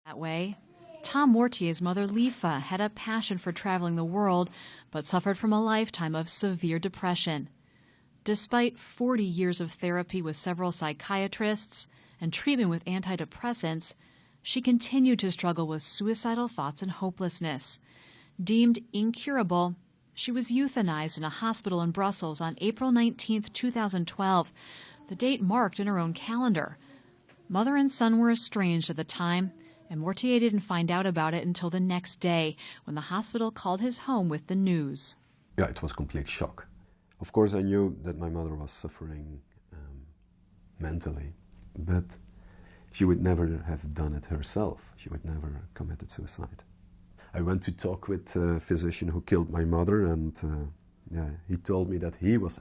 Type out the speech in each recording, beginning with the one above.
That way, Tom Mortier's mother, Lifa, had a passion for traveling the world, but suffered from a lifetime of severe depression. Despite 40 years of therapy with several psychiatrists and treatment with antidepressants, she continued to struggle with suicidal thoughts and hopelessness. Deemed incurable, she was euthanized in a hospital in Brussels on April 19, 2012, the date marked in her own calendar. Mother and son were estranged at the time, and Mortier didn't find out about it until the next day, when the hospital called his home with the news. Yeah, it was complete shock. Of course, I knew that my mother was suffering mentally, but she would never have done it herself. She would never committed suicide. I went to talk with a physician who killed my mother, and he told me that he was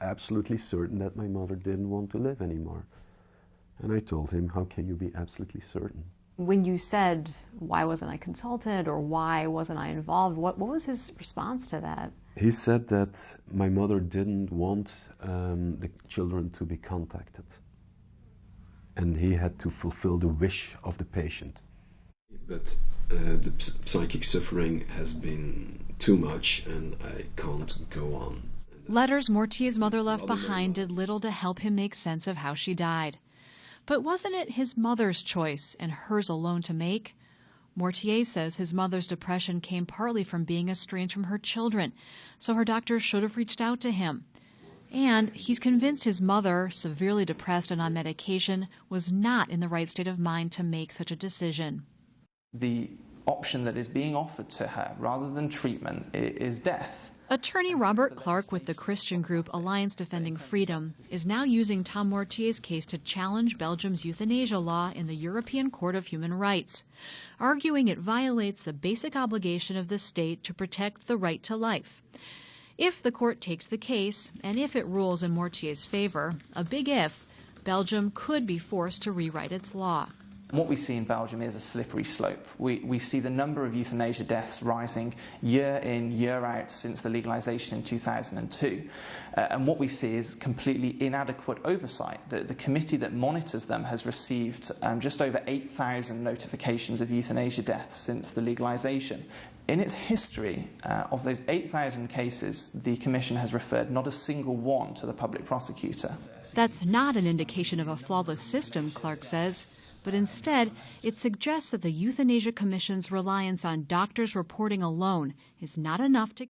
absolutely certain that my mother didn't want to live anymore. And I told him, how can you be absolutely certain? When you said, why wasn't I consulted, or why wasn't I involved, what was his response to that? He said that my mother didn't want the children to be contacted. And he had to fulfill the wish of the patient. But the psychic suffering has been too much, and I can't go on. Letters Mortier's mother left behind did little to help him make sense of how she died. But wasn't it his mother's choice and hers alone to make? Mortier says his mother's depression came partly from being estranged from her children, so her doctor should have reached out to him. And he's convinced his mother, severely depressed and on medication, was not in the right state of mind to make such a decision. The option that is being offered to her, rather than treatment, is death. Attorney Robert Clark with the Christian group Alliance Defending Freedom is now using Tom Mortier's case to challenge Belgium's euthanasia law in the European Court of Human Rights, arguing it violates the basic obligation of the state to protect the right to life. If the court takes the case, and if it rules in Mortier's favor, a big if, Belgium could be forced to rewrite its law. What we see in Belgium is a slippery slope. We see the number of euthanasia deaths rising year in, year out since the legalization in 2002. And what we see is completely inadequate oversight. The committee that monitors them has received just over 8,000 notifications of euthanasia deaths since the legalization. In its history, of those 8,000 cases, the Commission has referred not a single one to the public prosecutor. That's not an indication of a flawless system, Clark says. But instead, it suggests that the Euthanasia Commission's reliance on doctors' reporting alone is not enough to